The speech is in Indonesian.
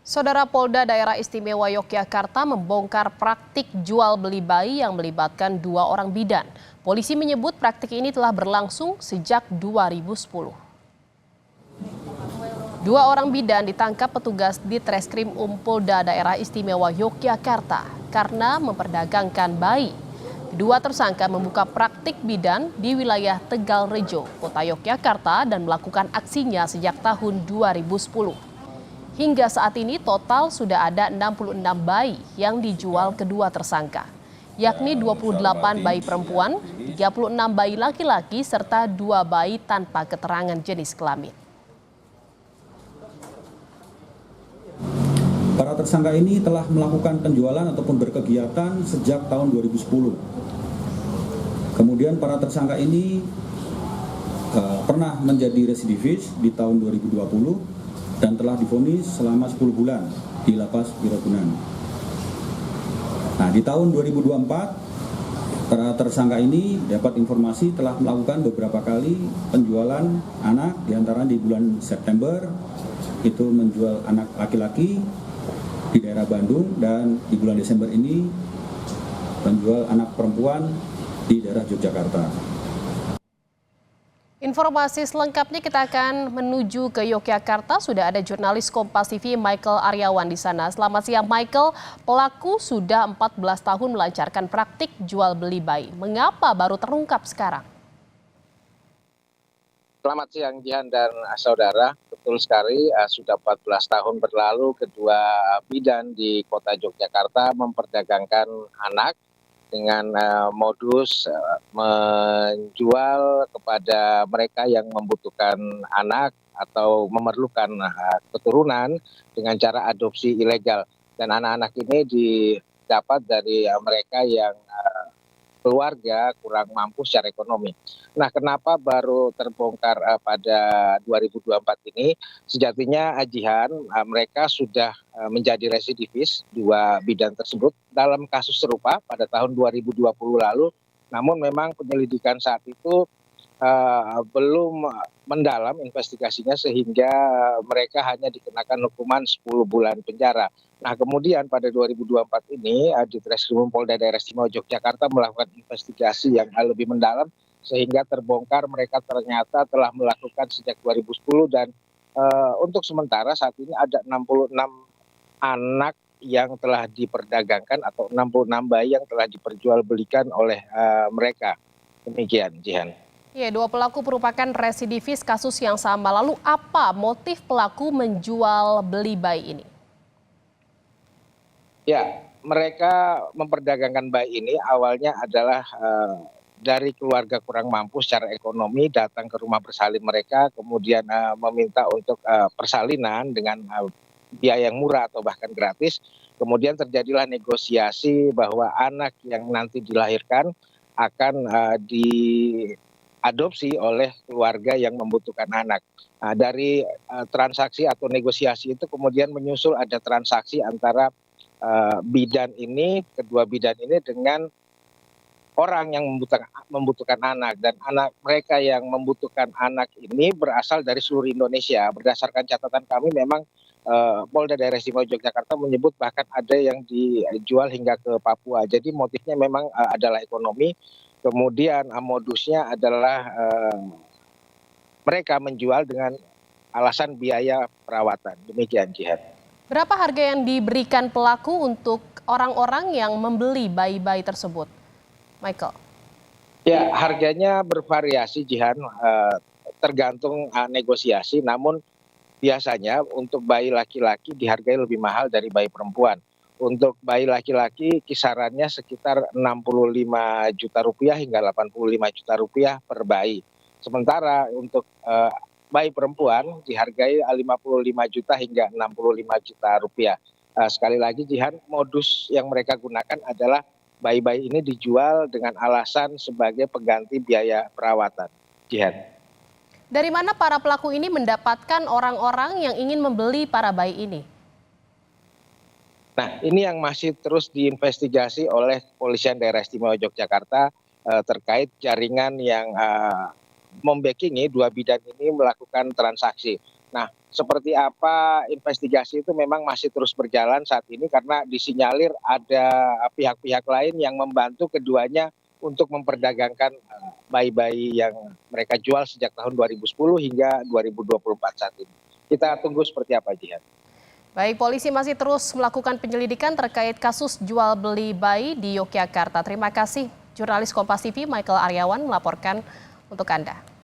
Saudara Polda Daerah Istimewa Yogyakarta membongkar praktik jual beli bayi yang melibatkan 2 orang bidan. Polisi menyebut praktik ini telah berlangsung sejak 2010. 2 orang bidan ditangkap petugas di Treskrim Polda Daerah Istimewa Yogyakarta karena memperdagangkan bayi. Kedua tersangka membuka praktik bidan di wilayah Tegalrejo, Kota Yogyakarta dan melakukan aksinya sejak tahun 2010. Hingga saat ini total sudah ada 66 bayi yang dijual kedua tersangka, yakni 28 bayi perempuan, 36 bayi laki-laki, serta 2 bayi tanpa keterangan jenis kelamin. Para tersangka ini telah melakukan penjualan ataupun berkegiatan sejak tahun 2010. Kemudian para tersangka ini pernah menjadi residivis di tahun 2020 dan telah divonis selama 10 bulan di Lapas Biragunan. Nah, di tahun 2024, para tersangka ini dapat informasi telah melakukan beberapa kali penjualan anak, diantaranya di bulan September, itu menjual anak laki-laki di daerah Bandung, dan di bulan Desember ini menjual anak perempuan di daerah Yogyakarta. Informasi selengkapnya kita akan menuju ke Yogyakarta. Sudah ada jurnalis Kompas TV Michael Aryawan di sana. Selamat siang Michael, pelaku sudah 14 tahun melancarkan praktik jual beli bayi. Mengapa baru terungkap sekarang? Selamat siang Jihan dan saudara, betul sekali sudah 14 tahun berlalu kedua bidan di kota Yogyakarta memperdagangkan anak dengan modus menjual kepada mereka yang membutuhkan anak atau memerlukan keturunan dengan cara adopsi ilegal. Dan anak-anak ini didapat dari mereka yang keluarga kurang mampu secara ekonomi. Nah, kenapa baru terbongkar pada 2024 ini? Sejatinya Jihan, mereka sudah menjadi residivis 2 bidan tersebut dalam kasus serupa pada tahun 2020 lalu. Namun memang penyelidikan saat itu belum mendalam investigasinya sehingga mereka hanya dikenakan hukuman 10 bulan penjara. Nah, kemudian pada 2024 ini di Treskrim Polda Daerah Istimewa Yogyakarta melakukan investigasi yang lebih mendalam sehingga terbongkar mereka ternyata telah melakukan sejak 2010 dan untuk sementara saat ini ada 66 anak yang telah diperdagangkan atau 66 bayi yang telah diperjualbelikan oleh mereka. Demikian, Jihan. Ya, 2 pelaku merupakan residivis kasus yang sama. Lalu apa motif pelaku menjual beli bayi ini? Ya, mereka memperdagangkan bayi ini awalnya adalah dari keluarga kurang mampu secara ekonomi datang ke rumah bersalin mereka, kemudian meminta untuk persalinan dengan biaya yang murah atau bahkan gratis. Kemudian terjadilah negosiasi bahwa anak yang nanti dilahirkan akan diadopsi oleh keluarga yang membutuhkan anak. Nah, dari transaksi atau negosiasi itu kemudian menyusul ada transaksi antara kedua bidan ini dengan orang yang membutuhkan anak, dan anak mereka yang membutuhkan anak ini berasal dari seluruh Indonesia. Berdasarkan catatan kami memang Polda Daerah Istimewa Yogyakarta menyebut bahkan ada yang dijual hingga ke Papua. Jadi motifnya memang adalah ekonomi, kemudian modusnya adalah mereka menjual dengan alasan biaya perawatan. Demikian, Jihan. Berapa harga yang diberikan pelaku untuk orang-orang yang membeli bayi-bayi tersebut, Michael? Ya, harganya bervariasi, Jihan, tergantung negosiasi. Namun biasanya untuk bayi laki-laki dihargai lebih mahal dari bayi perempuan. Untuk bayi laki-laki kisarannya sekitar 65 juta rupiah hingga 85 juta rupiah per bayi. Sementara untuk bayi perempuan dihargai 55 juta hingga 65 juta rupiah. Sekali lagi Jihan, modus yang mereka gunakan adalah bayi-bayi ini dijual dengan alasan sebagai pengganti biaya perawatan. Jihan. Dari mana para pelaku ini mendapatkan orang-orang yang ingin membeli para bayi ini? Nah, ini yang masih terus diinvestigasi oleh Kepolisian Daerah Istimewa Yogyakarta terkait jaringan yang membackingi 2 bidan ini melakukan transaksi. Nah, seperti apa investigasi itu memang masih terus berjalan saat ini karena disinyalir ada pihak-pihak lain yang membantu keduanya untuk memperdagangkan bayi-bayi yang mereka jual sejak tahun 2010 hingga 2024 saat ini. Kita tunggu seperti apa, Jihan. Baik, polisi masih terus melakukan penyelidikan terkait kasus jual beli bayi di Yogyakarta. Terima kasih, jurnalis Kompas TV Michael Aryawan melaporkan untuk Anda.